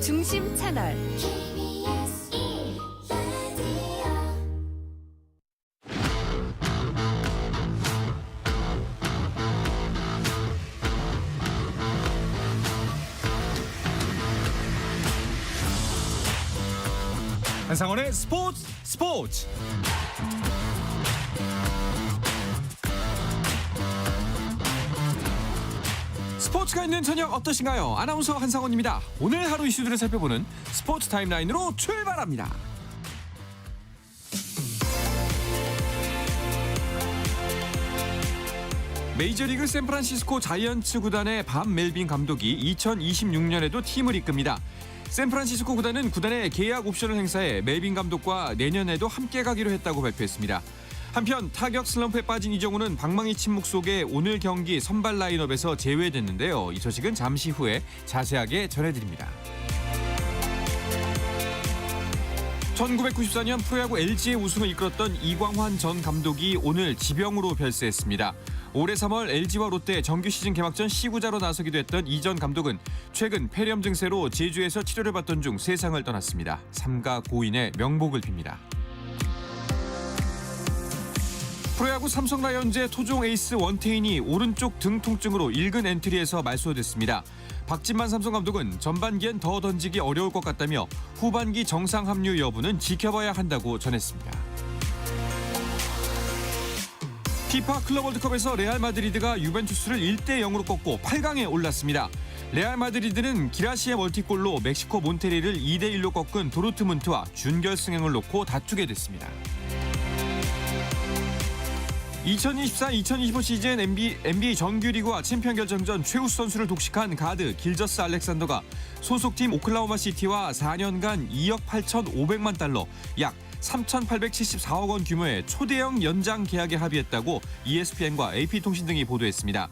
중심 채널. 한상원의 스포츠. 스포츠가 있는 저녁 어떠신가요? 아나운서 한상원입니다. 오늘 하루 이슈들을 살펴보는 스포츠 타임라인으로 출발합니다. 메이저리그 샌프란시스코 자이언츠 구단의 밥 멜빈 감독이 2026년에도 팀을 이끕니다. 샌프란시스코 구단은 구단의 계약 옵션을 행사해 멜빈 감독과 내년에도 함께 가기로 했다고 발표했습니다. 한편 타격 슬럼프에 빠진 이정우는 방망이 침묵 속에 오늘 경기 선발 라인업에서 제외됐는데요. 이 소식은 잠시 후에 자세하게 전해드립니다. 1994년 프로야구 LG의 우승을 이끌었던 이광환 전 감독이 오늘 지병으로 별세했습니다. 올해 3월 LG와 롯데 정규 시즌 개막전 시구자로 나서기도 했던 이 전 감독은 최근 폐렴 증세로 제주에서 치료를 받던 중 세상을 떠났습니다. 삼가 고인의 명복을 빕니다. 프로야구 삼성 라이온즈의 토종 에이스 원태인이 오른쪽 등 통증으로 일근 엔트리에서 말소됐습니다. 박진만 삼성 감독은 전반기엔 더 던지기 어려울 것 같다며 후반기 정상 합류 여부는 지켜봐야 한다고 전했습니다. 피파 클럽 월드컵에서 레알 마드리드가 유벤투스를 1대0으로 꺾고 8강에 올랐습니다. 레알 마드리드는 기라시의 멀티골로 멕시코 몬테리를 2대1로 꺾은 도르트문트와 준결승행을 놓고 다투게 됐습니다. 2024-2025 시즌 NBA 정규리그와 챔피언 결정전 최우수 선수를 독식한 가드 길저스 알렉산더가 소속팀 오클라호마 시티와 4년간 2억 8,500만 달러, 약 3,874억 원 규모의 초대형 연장 계약에 합의했다고 ESPN과 AP통신 등이 보도했습니다.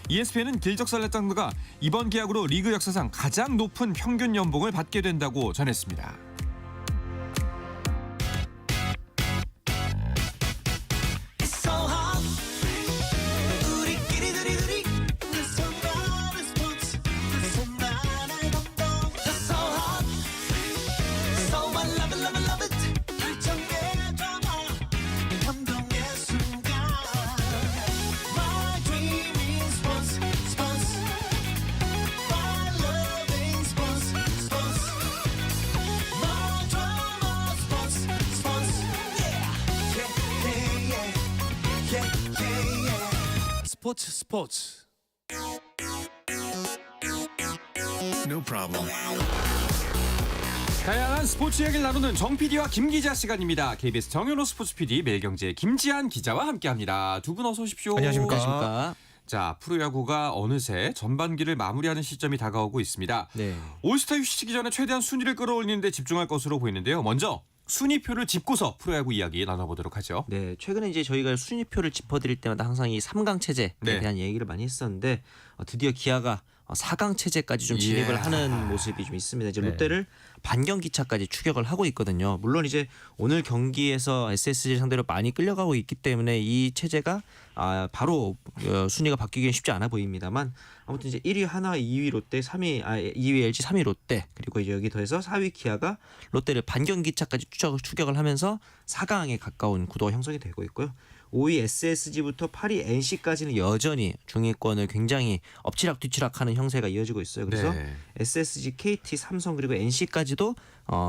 ESPN은 길저스 알렉산더가 이번 계약으로 리그 역사상 가장 높은 평균 연봉을 받게 된다고 전했습니다. 스포츠. No problem. 다양한 스포츠 이야기를 나누는 정 PD와 김 기자 시간입니다. KBS 정현호 스포츠 PD, 매일경제 김지한 기자와 함께합니다. 두 분 어서 오십시오. 안녕하십니까. 자, 프로야구가 어느새 전반기를 마무리하는 시점이 다가오고 있습니다. 네. 올스타 휴식기 전에 최대한 순위를 끌어올리는 데 집중할 것으로 보이는데요. 먼저 순위표를 짚고서 프로야구 이야기 나눠보도록 하죠. 네, 최근에 이제 저희가 순위표를 짚어드릴 때마다 항상 이 3강 체제에 네. 대한 얘기를 많이 했었는데 드디어 기아가 4강 체제까지 좀 진입을 하는 모습이 좀 있습니다. 이제 네. 롯데를 반경기 차까지 추격을 하고 있거든요. 물론 이제 오늘 경기에서 SSG 상대로 많이 끌려가고 있기 때문에 이 체제가 바로 순위가 바뀌기는 쉽지 않아 보입니다만 아무튼 이제 1위 하나, 2위 롯데, 2위 LG, 3위 롯데 그리고 이제 여기 더해서 4위 기아가 롯데를 반경기 차까지 추격을 하면서 4강에 가까운 구도가 형성이 되고 있고요. 5위 SSG부터 8위 NC까지는 여전히 중위권을 굉장히 엎치락뒤치락하는 형세가 이어지고 있어요. 그래서 네. SSG, KT, 삼성 그리고 NC까지도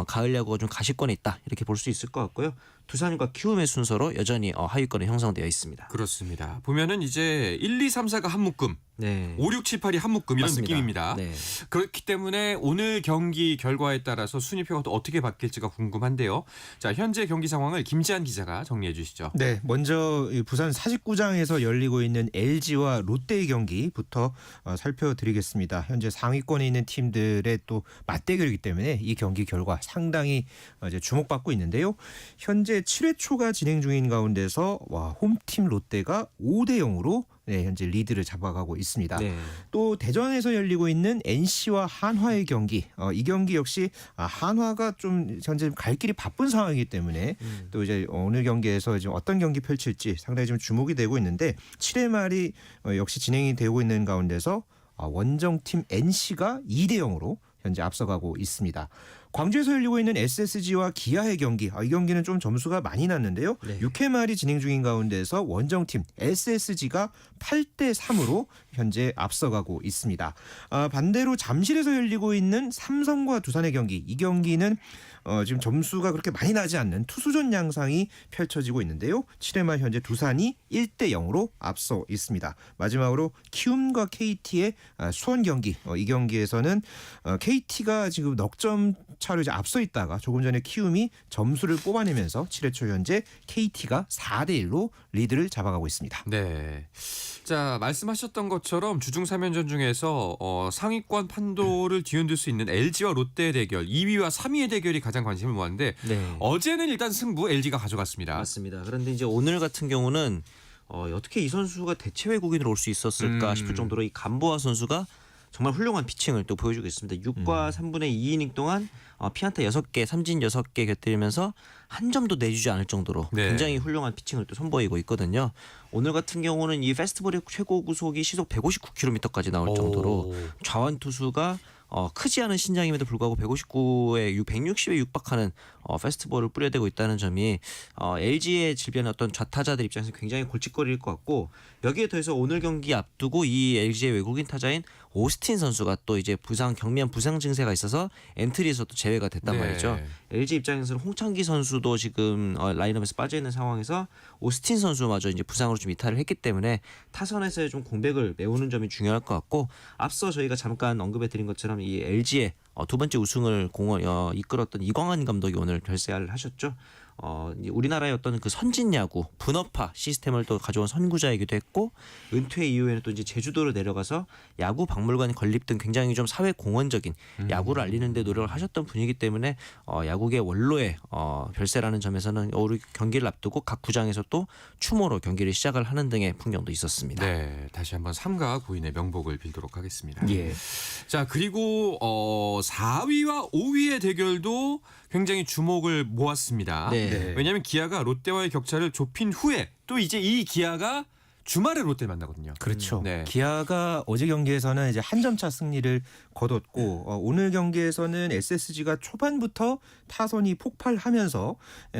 가을 야구가 좀 가시권에 있다 이렇게 볼 수 있을 것 같고요. 두산과 키움의 순서로 여전히 하위권에 형성되어 있습니다. 그렇습니다. 보면은 이제 1, 2, 3, 4가 한 묶음, 네. 5, 6, 7, 8이 한 묶음 이런 맞습니다. 느낌입니다. 네. 그렇기 때문에 오늘 경기 결과에 따라서 순위표가 또 어떻게 바뀔지가 궁금한데요. 자, 현재 경기 상황을 김지한 기자가 정리해 주시죠. 네, 먼저 이 부산 사직구장에서 열리고 있는 LG와 롯데의 경기부터 살펴드리겠습니다. 현재 상위권에 있는 팀들의 또 맞대결이기 때문에 이 경기 결과 상당히 이제 주목받고 있는데요. 현재 7회 초가 진행 중인 가운데서 홈팀 롯데가 5대 0으로 현재 리드를 잡아가고 있습니다. 네. 또 대전에서 열리고 있는 NC와 한화의 경기, 이 경기 역시 한화가 좀 현재 갈 길이 바쁜 상황이기 때문에 또 이제 오늘 경기에서 지금 어떤 경기 펼칠지 상당히 좀 주목이 되고 있는데 7회 말이 역시 진행이 되고 있는 가운데서 원정팀 NC가 2대 0으로 현재 앞서가고 있습니다. 광주에서 열리고 있는 SSG와 기아의 경기, 이 경기는 좀 점수가 많이 났는데요. 네. 6회 말이 진행 중인 가운데서 원정팀 SSG가 8대 3으로 현재 앞서가고 있습니다. 반대로 잠실에서 열리고 있는 삼성과 두산의 경기, 이 경기는 지금 점수가 그렇게 많이 나지 않는 투수전 양상이 펼쳐지고 있는데요. 7회 말 현재 두산이 1대 0으로 앞서 있습니다. 마지막으로 키움과 KT의 수원 경기, 이 경기에서는 KT가 지금 넉 점 차로 이제 앞서 있다가 조금 전에 키움이 점수를 뽑아내면서 7회 초 현재 KT가 4대 1로 리드를 잡아가고 있습니다. 네. 자, 말씀하셨던 것처럼 주중 3연전 중에서 상위권 판도를 뒤흔들 수 있는 LG와 롯데의 대결, 2위와 3위의 대결이 가장 관심을 모았는데 네. 어제는 일단 승부 LG가 가져갔습니다. 맞습니다. 그런데 이제 오늘 같은 경우는 어떻게 이 선수가 대체 외국인으로 올 수 있었을까 싶을 정도로 이 간보아 선수가 정말 훌륭한 피칭을 또 보여주고 있습니다. 6과 3분의 2이닝 동안 피안타 6개, 삼진 6개 곁들이면서 한 점도 내주지 않을 정도로 네. 굉장히 훌륭한 피칭을 또 선보이고 있거든요. 오늘 같은 경우는 이 페스티벌의 최고 구속이 시속 159km까지 나올 정도로 좌완 투수가 크지 않은 신장임에도 불구하고 159에 160에 육박하는 페스티벌을 뿌려대고 있다는 점이 LG의 질변의 어떤 좌타자들 입장에서 굉장히 골칫거리일 것 같고, 여기에 더해서 오늘 경기 앞두고 이 LG의 외국인 타자인 오스틴 선수가 또 이제 경미한 부상 증세가 있어서 엔트리에서 또 제외가 됐단 네. 말이죠. LG 입장에서는 홍창기 선수도 지금 라인업에서 빠져 있는 상황에서 오스틴 선수마저 이제 부상으로 좀 이탈을 했기 때문에 타선에서의 좀 공백을 메우는 점이 중요할 것 같고, 앞서 저희가 잠깐 언급해드린 것처럼 이 LG의 두 번째 우승을 이끌었던 이광환 감독이 오늘 결세를 하셨죠. 우리나라의 어떤 그 선진 야구 분업화 시스템을 또 가져온 선구자이기도 했고, 은퇴 이후에는 또 이제 제주도로 내려가서 야구 박물관 건립 등 굉장히 좀 사회 공헌적인 야구를 알리는 데 노력을 하셨던 분이기 때문에 야구계 원로의 별세라는 점에서는 우리 경기를 앞두고 각 구장에서 또 추모로 경기를 시작을 하는 등의 풍경도 있었습니다. 네, 다시 한번 3가 고인의 명복을 빌도록 하겠습니다. 예. 자, 그리고 4위와 5위의 대결도 굉장히 주목을 모았습니다. 네. 왜냐하면 기아가 롯데와의 격차를 좁힌 후에 또 이제 이 기아가 주말에 롯데를 만나거든요. 그렇죠. 네. 기아가 어제 경기에서는 이제 한 점 차 승리를 거뒀고 오늘 경기에서는 SSG가 초반부터 타선이 폭발하면서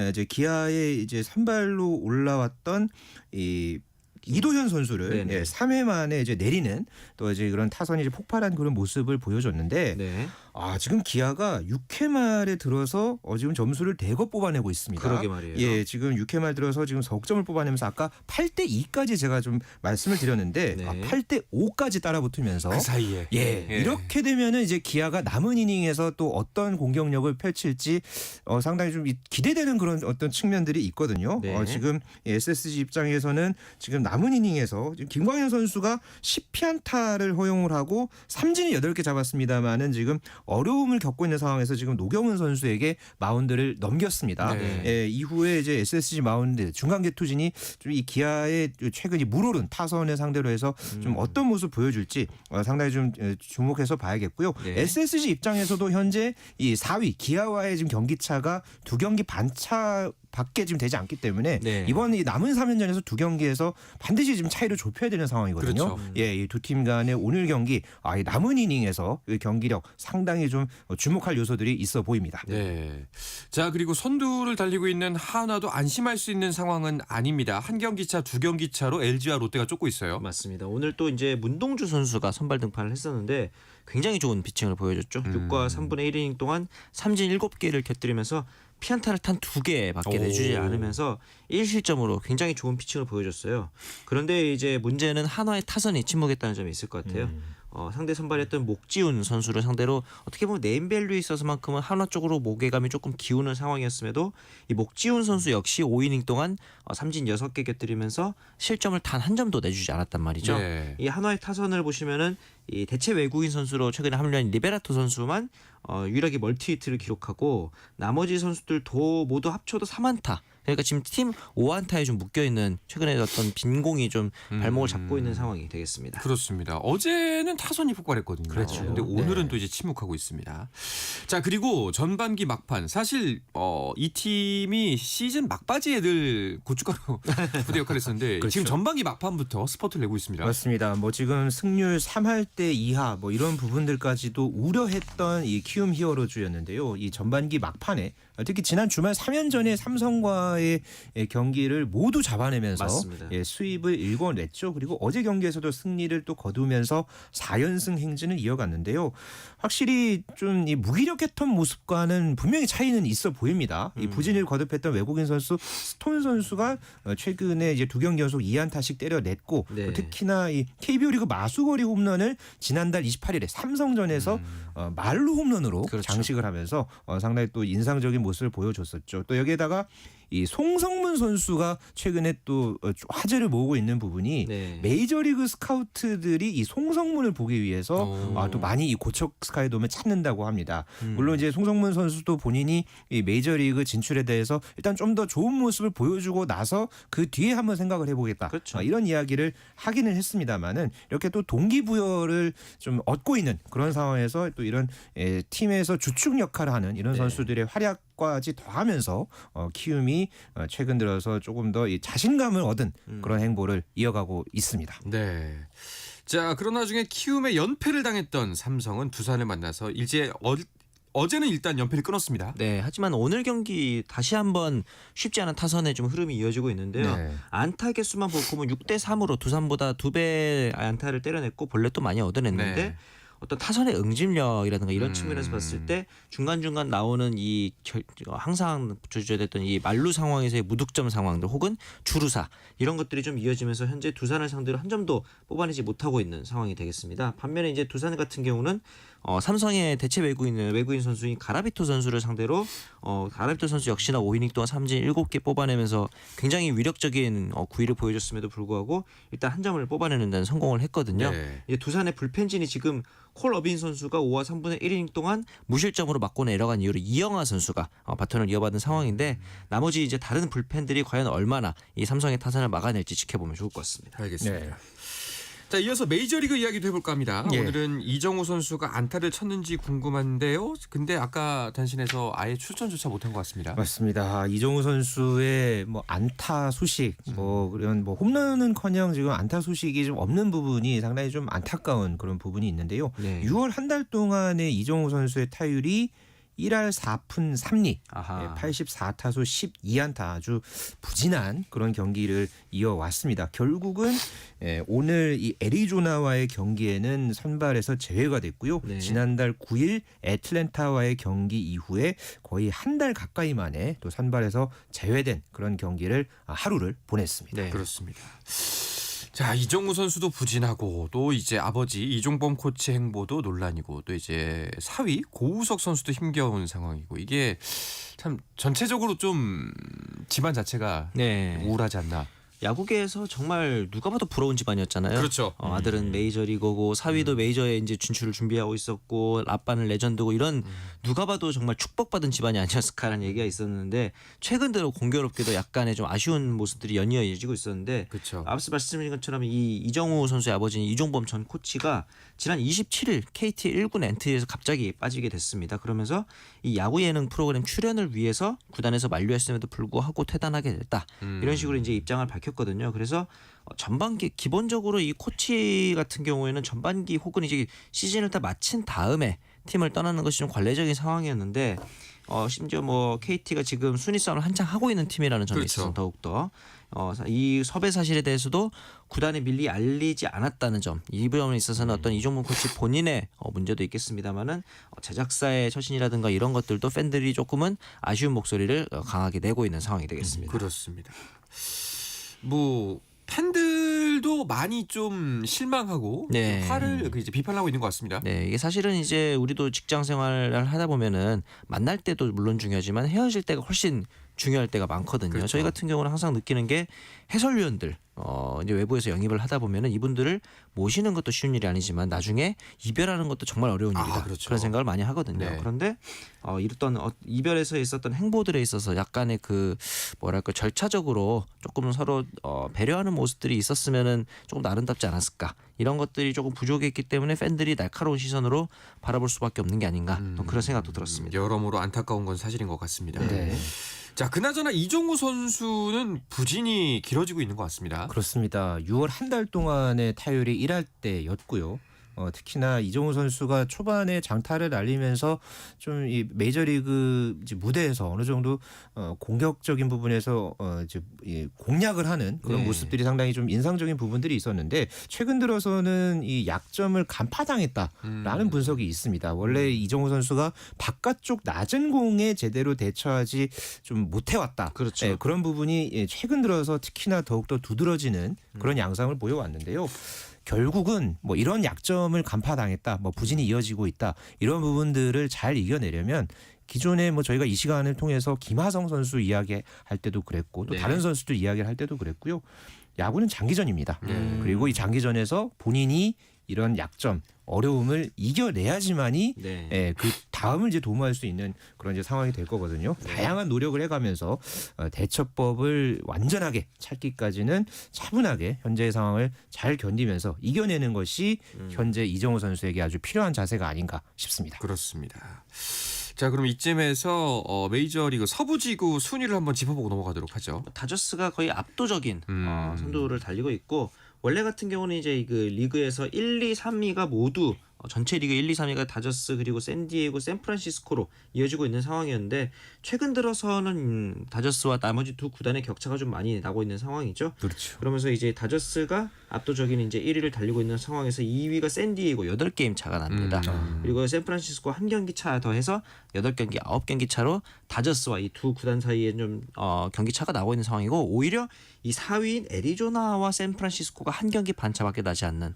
이제 기아의 이제 선발로 올라왔던 이 이도현 선수를 네네. 3회 만에 이제 내리는 또 이제 그런 타선이 이제 폭발한 그런 모습을 보여줬는데 네. 지금 기아가 6회 말에 들어서 지금 점수를 대거 뽑아내고 있습니다. 그러게 말이에요. 예, 지금 6회 말 들어서 지금 석점을 뽑아내면서 아까 8대 2까지 제가 좀 말씀을 드렸는데 네. 8대 5까지 따라붙으면서 그 사이에 예, 이렇게 되면은 이제 기아가 남은 이닝에서 또 어떤 공격력을 펼칠지 상당히 좀 기대되는 그런 어떤 측면들이 있거든요. 네. 지금 SSG 입장에서는 지금 남은 이닝에서 지금 김광현 선수가 10피안타를 허용을 하고 삼진이 8개 잡았습니다만은 지금 어려움을 겪고 있는 상황에서 지금 노경은 선수에게 마운드를 넘겼습니다. 네. 예, 이후에 이제 SSG 마운드 중간계 투진이 좀 이 기아의 최근 이 물오른 타선을 상대로 해서 좀 어떤 모습 보여줄지 상당히 좀 주목해서 봐야겠고요. 네. SSG 입장에서도 현재 이 4위 기아와의 지금 경기 차가 2경기 반차 밖에 지금 되지 않기 때문에 네. 이번 이 남은 3연전에서 2경기에서 반드시 지금 차이를 좁혀야 되는 상황이거든요. 그렇죠. 예, 이 두 팀 간의 오늘 경기 이 남은 이닝에서 이 경기력 상당히 좀 주목할 요소들이 있어 보입니다. 네. 자, 그리고 선두를 달리고 있는 한화도 안심할 수 있는 상황은 아닙니다. 한 경기 차, 2경기 차로 LG와 롯데가 쫓고 있어요. 맞습니다. 오늘 또 이제 문동주 선수가 선발 등판을 했었는데 굉장히 좋은 피칭을 보여줬죠. 6과 3분의 1이닝 동안 삼진 7개를 곁들이면서 피안타를 탄 2개밖에 내주지 않으면서 1실점으로 굉장히 좋은 피칭을 보여줬어요. 그런데 이제 문제는 한화의 타선이 침묵했다는 점이 있을 것 같아요. 상대 선발했던 목지훈 선수를 상대로 어떻게 보면 네임밸류에 있어서만큼은 한화 쪽으로 무게감이 조금 기우는 상황이었음에도 이 목지훈 선수 역시 5이닝 동안 삼진 6개 곁들이면서 실점을 단 한 점도 내주지 않았단 말이죠. 네. 이 한화의 타선을 보시면은 이 대체 외국인 선수로 최근에 합류한 리베라토 선수만 유일하게 멀티히트를 기록하고 나머지 선수들도 모두 합쳐도 3안타. 그러니까 지금 팀 5안타에 좀 묶여 있는 최근에 어떤 빈공이 좀 발목을 잡고 있는 상황이 되겠습니다. 그렇습니다. 어제는 타선이 폭발했거든요. 그렇죠. 근데 오늘은 네. 또 이제 침묵하고 있습니다. 자, 그리고 전반기 막판 사실 이 팀이 시즌 막바지에 늘 고춧가루 부대 역할을 했었는데 그렇죠. 지금 전반기 막판부터 스포트를 내고 있습니다. 맞습니다. 뭐 지금 승률 3할 1할대 이하 뭐 이런 부분들까지도 우려했던 이 키움 히어로즈였는데요. 이 전반기 막판에 특히 지난 주말 3연전의 삼성과의 경기를 모두 잡아내면서 맞습니다. 수입을 일궈냈죠. 그리고 어제 경기에서도 승리를 또 거두면서 4연승 행진을 이어갔는데요. 확실히 좀 이 무기력했던 모습과는 분명히 차이는 있어 보입니다. 이 부진을 거듭했던 외국인 선수 스톤 선수가 최근에 이제 2경기 연속 2안타씩 때려냈고 네. 특히나 이 KBO 리그 마수거리 홈런을 지난달 28일에 삼성전에서 말루 홈런으로 그렇죠. 장식을 하면서 상당히 또 인상적인 모습을 보여줬었죠. 또 여기에다가 이 송성문 선수가 최근에 또 화제를 모으고 있는 부분이 네. 메이저리그 스카우트들이 이 송성문을 보기 위해서 오. 또 많이 이 고척 스카이돔을 찾는다고 합니다. 물론 이제 송성문 선수도 본인이 이 메이저리그 진출에 대해서 일단 좀 더 좋은 모습을 보여주고 나서 그 뒤에 한번 생각을 해보겠다. 그렇죠. 이런 이야기를 하기는 했습니다만은 이렇게 또 동기부여를 좀 얻고 있는 그런 상황에서 또 이런 팀에서 주축 역할을 하는 이런 네. 선수들의 활약까지 더하면서 키움이 최근 들어서 조금 더 이 자신감을 얻은 그런 행보를 이어가고 있습니다. 네. 자, 그런 와중에 키움의 연패를 당했던 삼성은 두산을 만나서 이제 어제는 일단 연패를 끊었습니다. 네, 하지만 오늘 경기 다시 한번 쉽지 않은 타선의 좀 흐름이 이어지고 있는데요. 네. 안타 개수만 보면 6대 3으로 두산보다 2배 안타를 때려냈고 볼넷도 많이 얻어냈는데 네. 어떤 타선의 응집력이라든가 이런 측면에서 봤을 때 중간중간 나오는 항상 주저됐던 이 만루 상황에서의 무득점 상황들 혹은 주루사 이런 것들이 좀 이어지면서 현재 두산을 상대로 한 점도 뽑아내지 못하고 있는 상황이 되겠습니다. 반면에 이제 두산 같은 경우는 삼성의 대체 외국인 선수인 가라비토 선수를 상대로 가라비토 선수 역시나 5이닝 동안 삼진 7개 뽑아내면서 굉장히 위력적인 구위를 보여줬음에도 불구하고 일단 한 점을 뽑아내는 데는 성공을 했거든요. 네. 이제 두산의 불펜진이 지금 콜 어빈 선수가 5와 3분의 1이닝 동안 무실점으로 맞고 내려간 이후로 이영하 선수가 바톤을 이어받은 상황인데 나머지 이제 다른 불펜들이 과연 얼마나 이 삼성의 타선을 막아낼지 지켜보면 좋을 것 같습니다. 알겠습니다. 네. 자, 이어서 메이저리그 이야기도 해볼까 합니다. 예. 오늘은 이정우 선수가 안타를 쳤는지 궁금한데요. 근데 아까 단신에서 아예 출전조차 못한 것 같습니다. 맞습니다. 이정우 선수의 뭐 안타 소식, 뭐 그런 뭐 홈런은커녕 지금 안타 소식이 좀 없는 부분이 상당히 좀 안타까운 그런 부분이 있는데요. 네. 6월 한 달 동안의 이정우 선수의 타율이 1할 4푼 3리, 아하. 84타수 12안타 아주 부진한 그런 경기를 이어왔습니다. 결국은 오늘 이 애리조나와의 경기에는 선발에서 제외가 됐고요. 네. 지난달 9일 애틀랜타와의 경기 이후에 거의 한 달 가까이 만에 또 선발에서 제외된 그런 경기를 하루를 보냈습니다. 네. 그렇습니다. 자, 이정우 선수도 부진하고 또 이제 아버지 이종범 코치 행보도 논란이고 또 이제 사위 고우석 선수도 힘겨운 상황이고 이게 참 전체적으로 좀 집안 자체가 네. 우울하지 않나. 야구계에서 정말 누가 봐도 부러운 집안이었잖아요. 그렇죠. 아들은 메이저리거고 사위도 메이저에 이제 진출을 준비하고 있었고 아빠는 레전드고 이런 누가 봐도 정말 축복받은 집안이 아니었을까라는 얘기가 있었는데 최근 들어 공교롭게도 약간의 좀 아쉬운 모습들이 연이어 이어지고 있었는데 그렇죠. 앞서 말씀드린 것처럼 이 이정우 선수의 아버지인 이종범 전 코치가 지난 27일 KT 1군 엔트리에서 갑자기 빠지게 됐습니다. 그러면서 이 야구 예능 프로그램 출연을 위해서 구단에서 만류했음에도 불구하고 퇴단하게 됐다. 이런 식으로 이제 입장을 밝혔거든요. 그래서 전반기 기본적으로 이 코치 같은 경우에는 전반기 혹은 이제 시즌을 다 마친 다음에 팀을 떠나는 것이 좀 관례적인 상황이었는데 심지어 뭐 KT가 지금 순위 싸움을 한창 하고 있는 팀이라는 점에 그렇죠. 있어서 더욱더 이 섭외 사실에 대해서도 구단에 밀리 알리지 않았다는 점, 이 부분에 있어서는 어떤 이종문 코치 본인의 문제도 있겠습니다만은 제작사의 처신이라든가 이런 것들도 팬들이 조금은 아쉬운 목소리를 강하게 내고 있는 상황이 되겠습니다. 그렇습니다. 뭐 팬들도 많이 좀 실망하고 네. 화를 이제 비판하고 있는 것 같습니다. 네, 이게 사실은 이제 우리도 직장 생활을 하다 보면은 만날 때도 물론 중요하지만 헤어질 때가 훨씬 중요할 때가 많거든요. 그렇죠. 저희 같은 경우는 항상 느끼는 게 해설위원들 이제 외부에서 영입을 하다 보면은 이분들을 모시는 것도 쉬운 일이 아니지만 나중에 이별하는 것도 정말 어려운 일이다. 그렇죠. 그런 생각을 많이 하거든요. 네. 그런데 이랬던 이별에서 있었던 행보들에 있어서 약간의 그 뭐랄까 절차적으로 조금 서로 배려하는 모습들이 있었으면은 조금 아름답지 않았을까. 이런 것들이 조금 부족했기 때문에 팬들이 날카로운 시선으로 바라볼 수밖에 없는 게 아닌가. 또 그런 생각도 들었습니다. 여러모로 안타까운 건 사실인 것 같습니다. 네. 자, 그나저나 이정우 선수는 부진이 길어지고 있는 것 같습니다. 그렇습니다. 6월 한 달 동안의 타율이 1할 때였고요. 특히나 이정우 선수가 초반에 장타를 날리면서 좀 이 메이저리그 이제 무대에서 어느 정도 공격적인 부분에서 이제 공략을 하는 그런 네. 모습들이 상당히 좀 인상적인 부분들이 있었는데 최근 들어서는 이 약점을 간파당했다라는 분석이 있습니다. 원래 이정우 선수가 바깥쪽 낮은 공에 제대로 대처하지 좀 못해왔다. 그렇죠. 예, 그런 부분이 최근 들어서 특히나 더욱더 두드러지는 그런 양상을 보여왔는데요. 결국은 뭐 이런 약점을 간파당했다, 뭐 부진이 이어지고 있다 이런 부분들을 잘 이겨내려면 기존에 뭐 저희가 이 시간을 통해서 김하성 선수 이야기할 때도 그랬고 또 네. 다른 선수들 이야기를 할 때도 그랬고요. 야구는 장기전입니다. 그리고 이 장기전에서 본인이 이런 약점, 어려움을 이겨내야지만이 네. 예, 그 다음을 이제 도모할 수 있는 그런 이제 상황이 될 거거든요. 다양한 노력을 해가면서 대처법을 완전하게 찾기까지는 차분하게 현재의 상황을 잘 견디면서 이겨내는 것이 현재 이정우 선수에게 아주 필요한 자세가 아닌가 싶습니다. 그렇습니다. 자, 그럼 이쯤에서 메이저리그 서부지구 순위를 한번 짚어보고 넘어가도록 하죠. 다저스가 거의 압도적인 선두를 달리고 있고 원래 같은 경우는 이제 그 리그에서 1, 2, 3위가 모두 전체 리그 1, 2, 3위가 다저스 그리고 샌디에고, 샌프란시스코로 이어지고 있는 상황이었는데 최근 들어서는 다저스와 나머지 두 구단의 격차가 좀 많이 나고 있는 상황이죠. 그렇죠. 그러면서 이제 다저스가 압도적인 이제 1위를 달리고 있는 상황에서 2위가 샌디에고 8게임 차가 납니다. 그리고 샌프란시스코 한 경기 차 더해서 8경기, 9경기 차로 다저스와 이 두 구단 사이에 좀 경기 차가 나고 있는 상황이고 오히려 이 4위인 애리조나와 샌프란시스코가 한 경기 반 차밖에 나지 않는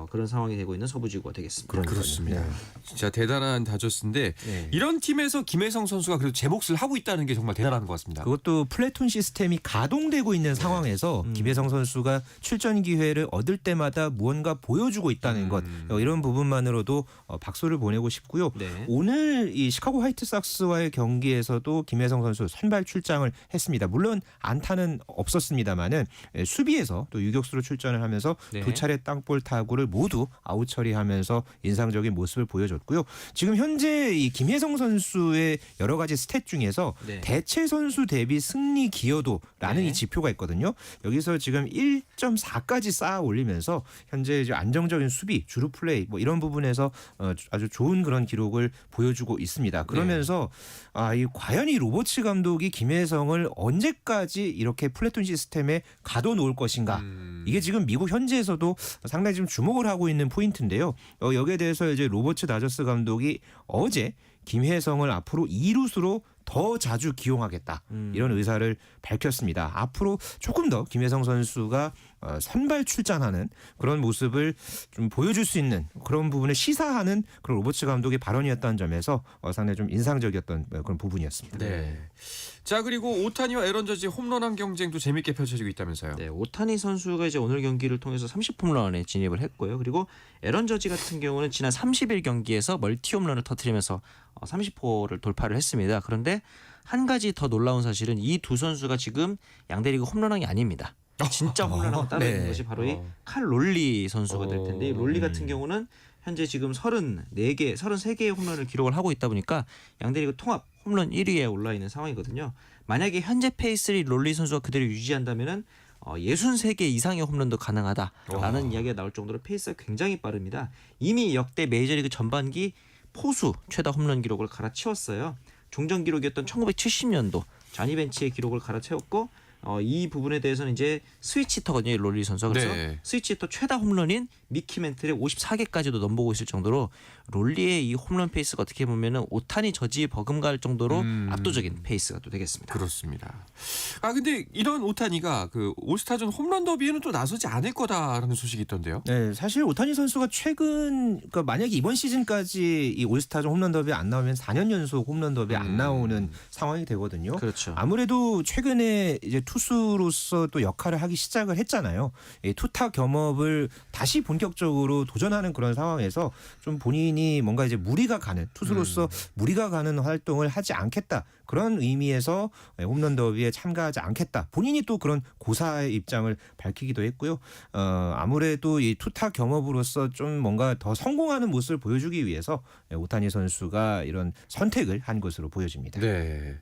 그런 상황이 되고 있는 서부지구가 되겠습니다. 그렇습니다. 진짜 대단한 다저스인데 네. 이런 팀에서 김혜성 선수가 그래도 제 몫을 하고 있다는 게 정말 대단한 것 같습니다. 그것도 플래톤 시스템이 가동되고 있는 상황에서 김혜성 선수가 출전 기회를 얻을 때마다 무언가 보여주고 있다는 것 이런 부분만으로도 박수를 보내고 싶고요. 네. 오늘 이 시카고 화이트삭스와의 경기에서도 김혜성 선수 선발 출장을 했습니다. 물론 안타는 없었습니다만은 수비에서 또 유격수로 출전을 하면서 네. 두 차례 땅볼 타구를 모두 아웃 처리하면서 인상적인 모습을 보여줬고요. 지금 현재 이 김혜성 선수의 여러 가지 스탯 중에서 네. 대체 선수 대비 승리 기여도라는 네. 이 지표가 있거든요. 여기서 지금 1.4까지 쌓아 올리면서 현재 이제 안정적인 수비, 주루 플레이 뭐 이런 부분에서 아주 좋은 그런 기록을 보여주고 있습니다. 그러면서 이 과연 이 로버츠 감독이 김혜성을 언제까지 이렇게 플래톤 시스템에 가둬놓을 것인가? 이게 지금 미국 현지에서도 상당히 좀 주목을 하고 있는 포인트인데요. 여기에 대해서 이제 로버츠 다저스 감독이 어제 김혜성을 앞으로 2루수로 더 자주 기용하겠다 이런 의사를 밝혔습니다. 앞으로 조금 더 김혜성 선수가 선발 출전하는 그런 모습을 좀 보여줄 수 있는 그런 부분을 시사하는 그런 로버츠 감독의 발언이었다는 점에서 상당히 좀 인상적이었던 그런 부분이었습니다. 네. 자, 그리고 오타니와 에런 저지 홈런왕 경쟁도 재밌게 펼쳐지고 있다면서요. 네, 오타니 선수가 이제 오늘 경기를 통해서 30홈런에 진입을 했고요. 그리고 에런 저지 같은 경우는 지난 30일 경기에서 멀티 홈런을 터뜨리면서 30호를 돌파를 했습니다. 그런데 한 가지 더 놀라운 사실은 이 두 선수가 지금 양대리그 홈런왕이 아닙니다. 진짜 홈런왕 따로 있는 네. 것이 바로 이 칼 롤리 선수가 될 텐데 이 롤리 같은 경우는 현재 지금 33개의 홈런을 기록을 하고 있다 보니까 양대리그 통합 홈런 1위에 올라 있는 상황이거든요. 만약에 현재 페이스를 롤리 선수가 그대로 유지한다면은 63개 이상의 홈런도 가능하다라는 이야기가 나올 정도로 페이스가 굉장히 빠릅니다. 이미 역대 메이저리그 전반기 포수 최다 홈런 기록을 갈아치웠어요. 종전 기록이었던 1970년도 자니 벤치의 기록을 갈아채웠고 이 부분에 대해서는 이제 스위치히터거든요, 롤리 선수가. 그래서 네. 스위치히터 최다 홈런인 미키 멘틀의 54개까지도 넘보고 있을 정도로 롤리의 이 홈런 페이스가 어떻게 보면은 오타니 저지 버금갈 정도로 압도적인 페이스가 또 되겠습니다. 그렇습니다. 근데 이런 오타니가 그 올스타전 홈런 더비에는 또 나서지 않을 거다라는 소식이 있던데요. 네, 사실 오타니 선수가 최근 그러니까 만약에 이번 시즌까지 이 올스타전 홈런 더비 안 나오면 4년 연속 홈런 더비 안 나오는 상황이 되거든요. 그렇죠. 아무래도 최근에 이제 투수로서 또 역할을 하기 시작을 했잖아요. 이 투타 겸업을 다시 본격적으로 도전하는 그런 상황에서 좀 본인이 뭔가 이제 무리가 가는 투수로서 무리가 가는 활동을 하지 않겠다. 그런 의미에서 홈런 더비에 참가하지 않겠다. 본인이 또 그런 고사의 입장을 밝히기도 했고요. 아무래도 이 투타 겸업으로서 좀 뭔가 더 성공하는 모습을 보여주기 위해서 오타니 선수가 이런 선택을 한 것으로 보여집니다. 네.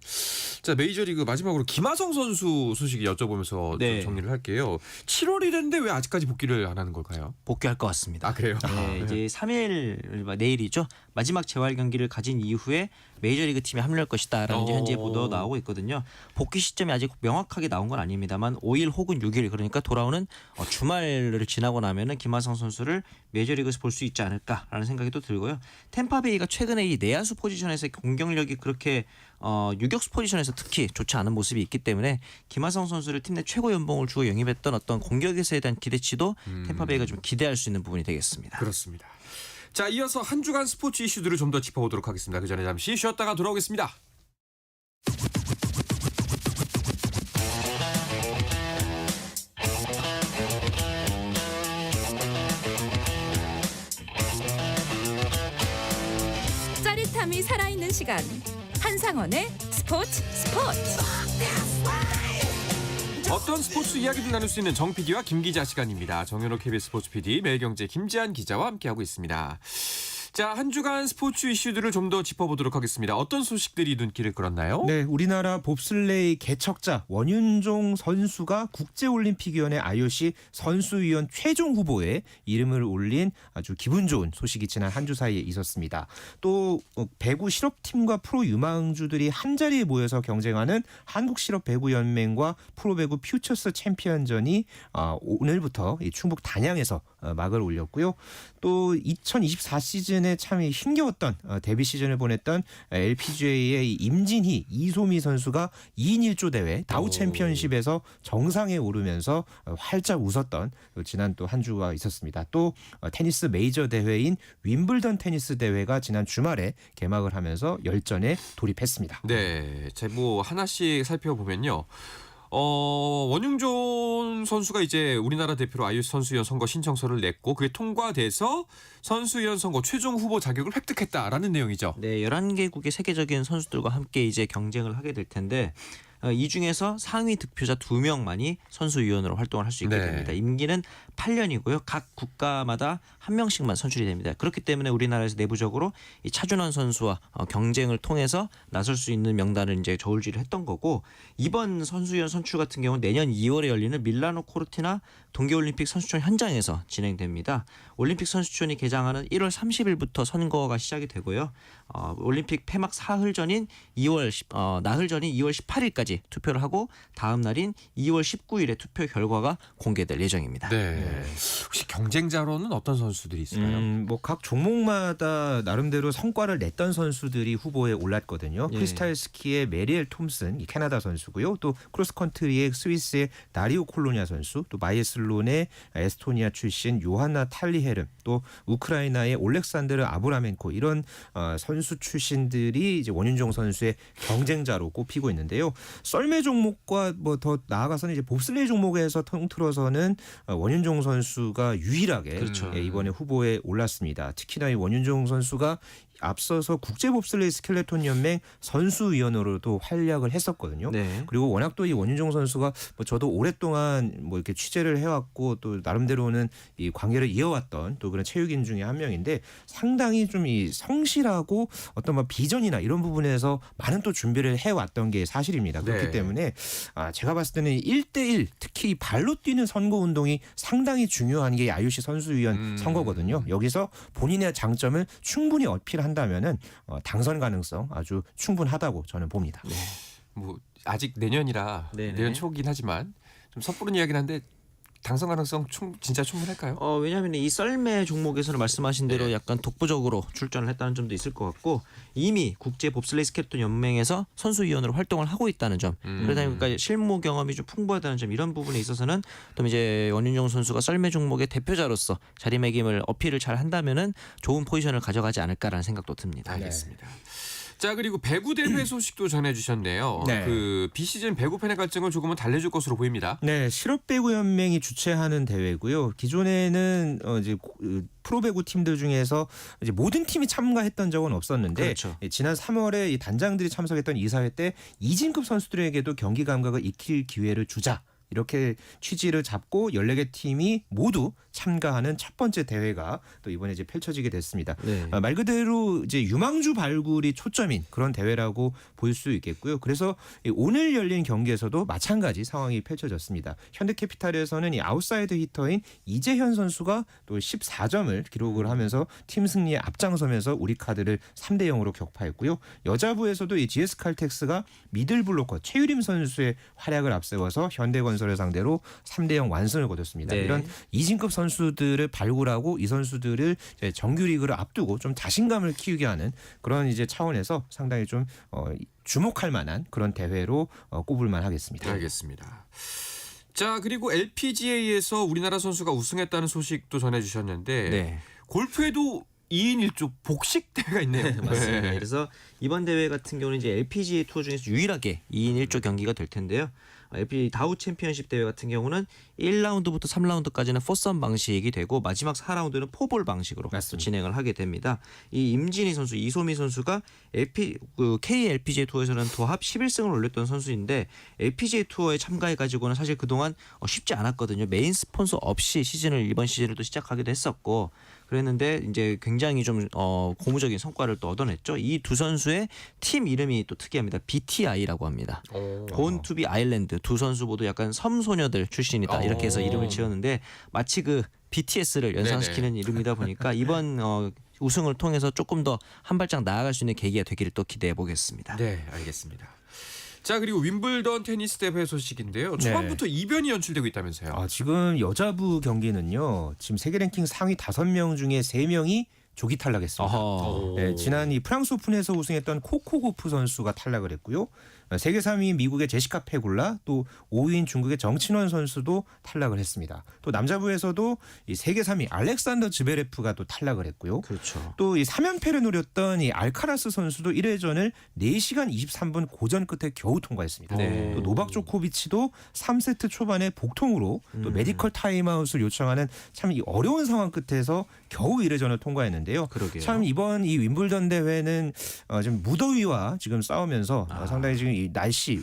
자, 메이저리그 마지막으로 김하성 선수 소식 여쭤보면서 네. 좀 정리를 할게요. 7월이 됐는데 왜 아직까지 복귀를 안 하는 걸까요? 복귀할 것 같습니다. 아, 그래요? 네, 이제 3일 내일이죠. 마지막 재활 경기를 가진 이후에 메이저리그 팀에 합류할 것이다라는 이제 현재 보도 나오고 있거든요. 복귀 시점이 아직 명확하게 나온 건 아닙니다만 5일 혹은 6일 그러니까 돌아오는 주말을 지나고 나면은 김하성 선수를 메이저리그에서 볼 수 있지 않을까라는 생각이 또 들고요. 템파베이가 최근에 이 내야수 포지션에서 공격력이 그렇게 유격수 포지션에서 특히 좋지 않은 모습이 있기 때문에 김하성 선수를 팀 내 최고 연봉을 주고 영입했던 어떤 공격에서에 대한 기대치도 템파베이가 좀 기대할 수 있는 부분이 되겠습니다. 그렇습니다. 자, 이어서 한 주간 스포츠 이슈들을 좀 더 짚어보도록 하겠습니다. 그 전에 잠시 쉬었다가 돌아오겠습니다. 짜릿함이 살아있는 시간 한상원의 스포츠. 어떤 스포츠 이야기도 나눌 수 있는 정 PD와 김 기자 시간입니다. 정현호 KBS 스포츠 PD, 매일경제 김지한 기자와 함께하고 있습니다. 자, 한 주간 스포츠 이슈들을 좀 더 짚어보도록 하겠습니다. 어떤 소식들이 눈길을 끌었나요? 네, 우리나라 봅슬레이 개척자 원윤종 선수가 국제올림픽위원회 IOC 선수위원 최종 후보에 이름을 올린 아주 기분 좋은 소식이 지난 한 주 사이에 있었습니다. 또 배구 실업팀과 프로 유망주들이 한자리에 모여서 경쟁하는 한국실업배구연맹과 프로배구 퓨처스 챔피언전이 오늘부터 이 충북 단양에서 막을 올렸고요. 또 2024 시즌에 참 힘겨웠던 데뷔 시즌을 보냈던 LPGA의 임진희, 이소미 선수가 2인 1조 대회 다우 챔피언십에서 정상에 오르면서 활짝 웃었던 지난 또 한 주가 있었습니다. 또 테니스 메이저 대회인 윈블던 테니스 대회가 지난 주말에 개막을 하면서 열전에 돌입했습니다. 네, 제보 하나씩 살펴보면요. 원윤종 선수가 이제 우리나라 대표로 IOC 선수위원 선거 신청서를 냈고 그게 통과돼서 선수위원 선거 최종 후보 자격을 획득했다라는 내용이죠. 네, 11개국의 세계적인 선수들과 함께 이제 경쟁을 하게 될 텐데 이 중에서 상위 득표자 2명만이 선수위원으로 활동을 할 수 있게 네. 됩니다. 임기는 8년이고요. 각 국가마다 한 명씩만 선출이 됩니다. 그렇기 때문에 우리나라에서 내부적으로 이 차준환 선수와 경쟁을 통해서 나설 수 있는 명단을 이제 저울질을 했던 거고 이번 선수위원 선출 같은 경우는 내년 2월에 열리는 밀라노 코르티나 동계올림픽 선수촌 현장에서 진행됩니다. 올림픽 선수촌이 개장하는 1월 30일부터 선거가 시작이 되고요. 올림픽 폐막 나흘 전인 2월 18일까지 투표를 하고 다음 날인 2월 19일에 투표 결과가 공개될 예정입니다. 네. 혹시 경쟁자로는 어떤 선수들이 있을까요? 뭐 각 종목마다 나름대로 성과를 냈던 선수들이 후보에 올랐거든요. 예. 프리스타일 스키의 메리엘 톰슨, 이 캐나다 선수고요. 또 크로스컨트리의 스위스의 나리오 콜로냐 선수, 또 바이애슬론의 에스토니아 출신 요하나 탈리헤름, 또 우크라이나의 올렉산드르 아브라멘코 이런 선수 출신들이 이제 원윤종 선수의 경쟁자로 꼽히고 있는데요. 썰매 종목과 뭐 더 나아가서는 이제 봅슬레이 종목에서 통틀어서는 원윤종 선수가 유일하게 그렇죠. 이번에 후보에 올랐습니다. 특히나 이 원윤종 선수가 앞서서 국제봅슬레이 스켈레톤 연맹 선수위원으로도 활약을 했었거든요. 네. 그리고 워낙 또 이 원윤종 선수가 뭐 저도 오랫동안 뭐 이렇게 취재를 해왔고 또 나름대로는 이 관계를 이어왔던 또 그런 체육인 중에 한 명인데 상당히 좀 이 성실하고 어떤 뭐 비전이나 이런 부분에서 많은 또 준비를 해왔던 게 사실입니다. 그렇기 네. 때문에 제가 봤을 때는 1대1 특히 이 발로 뛰는 선거 운동이 상당히 중요한 게 IOC 선수위원 선거거든요. 여기서 본인의 장점을 충분히 어필한다면은 당선 가능성 아주 충분하다고 저는 봅니다. 네. 뭐 아직 내년이라 네네. 내년 초긴 하지만 좀 섣부른 이야기는 한데 당선 가능성 진짜 충분할까요? 왜냐하면 이 썰매 종목에서는 말씀하신 대로 네. 약간 독보적으로 출전을 했다는 점도 있을 것 같고 이미 국제 봅슬레이 스켈레톤 연맹에서 선수위원으로 활동을 하고 있다는 점 그러다 보니까 실무 경험이 좀 풍부하다는 점 이런 부분에 있어서는 또 이제 원윤종 선수가 썰매 종목의 대표자로서 자리매김을 어필을 잘 한다면은 좋은 포지션을 가져가지 않을까라는 생각도 듭니다. 알겠습니다. 자, 그리고 배구 대회 소식도 전해주셨네요. 네. 그 비시즌 배구 팬의 갈증을 조금은 달래줄 것으로 보입니다. 네, 실업배구연맹이 주최하는 대회고요. 기존에는 이제 프로배구 팀들 중에서 이제 모든 팀이 참가했던 적은 없었는데 그렇죠. 지난 3월에 이 단장들이 참석했던 이사회 때 이진급 선수들에게도 경기 감각을 익힐 기회를 주자. 이렇게 취지를 잡고 14개 팀이 모두 참가하는 첫 번째 대회가 또 이번에 이제 펼쳐지게 됐습니다. 네. 말 그대로 이제 유망주 발굴이 초점인 그런 대회라고 볼 수 있겠고요. 그래서 오늘 열린 경기에서도 마찬가지 상황이 펼쳐졌습니다. 현대캐피탈에서는 이 아웃사이드 히터인 이재현 선수가 또 14점을 기록을 하면서 팀 승리에 앞장서면서 우리카드를 3대 0으로 격파했고요. 여자부에서도 이 GS칼텍스가 미들블로커 최유림 선수의 활약을 앞세워서 현대건설을 상대로 3대 0 완승을 거뒀습니다. 네. 이런 이진급 선수들을 발굴하고 이 선수들을 이제 정규리그를 앞두고 좀 자신감을 키우게 하는 그런 이제 차원에서 상당히 좀 주목할 만한 그런 대회로 꼽을만 하겠습니다. 알겠습니다. 자, 그리고 LPGA에서 우리나라 선수가 우승했다는 소식도 전해주셨는데 네. 골프에도 2인 1조 복식 대회가 있네요. 맞습니다. 네. 그래서 이번 대회 같은 경우는 이제 LPGA 투어 중에서 유일하게 2인 1조 경기가 될 텐데요. LPGA 다우 챔피언십 대회 같은 경우는 1라운드부터 3라운드까지는 포썸 방식이 되고 마지막 4라운드는 포볼 방식으로 맞습니다. 진행을 하게 됩니다. 이 임진희 선수, 이소미 선수가 KLPGA 투어에서는 도합 11승을 올렸던 선수인데 LPGA 투어에 참가해가지고는 사실 그동안 쉽지 않았거든요. 메인 스폰서 없이 이번 시즌을 또 시작하기도 했었고 그랬는데 이제 굉장히 좀 고무적인 성과를 또 얻어냈죠. 이 두 선수의 팀 이름이 또 특이합니다. BTI라고 합니다. 본 투비 아일랜드. 두 선수 모두 약간 섬소녀들 출신이다. 이렇게 해서 이름을 지었는데 마치 그 BTS를 연상시키는 이름이다 보니까 이번 우승을 통해서 조금 더 한 발짝 나아갈 수 있는 계기가 되기를 또 기대해 보겠습니다. 네, 알겠습니다. 자, 그리고 윈블던 테니스 대회 소식인데요. 초반부터 이변이 연출되고 있다면서요. 지금 여자부 경기는요. 지금 세계 랭킹 상위 5명 중에 3명이 조기 탈락했습니다. 네, 지난 이 프랑스 오픈에서 우승했던 코코고프 선수가 탈락을 했고요. 세계 3위인 미국의 제시카 페굴라 또 5위인 중국의 정친원 선수도 탈락을 했습니다. 또 남자부에서도 이 세계 3위 알렉산더 즈베레프가 또 탈락을 했고요. 그렇죠. 또 이 3연패를 노렸던 이 알카라스 선수도 1회전을 4시간 23분 고전 끝에 겨우 통과했습니다. 네. 또 노박 조코비치도 3세트 초반에 복통으로 또 메디컬 타임아웃을 요청하는 참 이 어려운 상황 끝에서 겨우 1회전을 통과했는데요. 그러게요. 참 이번 이 윈블던 대회는 지금 무더위와 지금 싸우면서 상당히 지금 이 날씨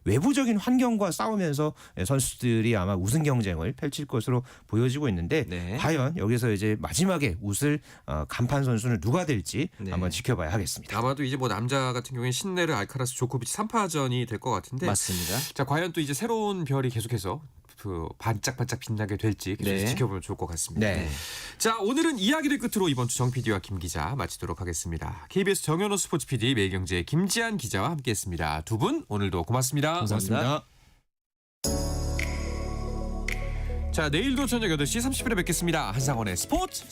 외부적인 환경과 싸우면서 선수들이 아마 우승 경쟁을 펼칠 것으로 보여지고 있는데 네. 과연 여기서 이제 마지막에 웃을 간판 선수는 누가 될지 네. 한번 지켜봐야 하겠습니다. 아마도 이제 뭐 남자 같은 경우에 신네르 알카라스 조코비치 3파전이 될 것 같은데. 맞습니다. 자, 과연 또 이제 새로운 별이 계속해서 그 반짝반짝 빛나게 될지 계속 네. 지켜보면 좋을 것 같습니다. 네. 자, 오늘은 이야기를 끝으로 이번 주 정 PD와 김 기자 마치도록 하겠습니다. KBS 정현호 스포츠 PD, 매일경제의 김지한 기자와 함께했습니다. 두 분 오늘도 고맙습니다. 감사합니다. 자, 내일도 저녁 8시 30분에 뵙겠습니다. 한상원의 스포츠.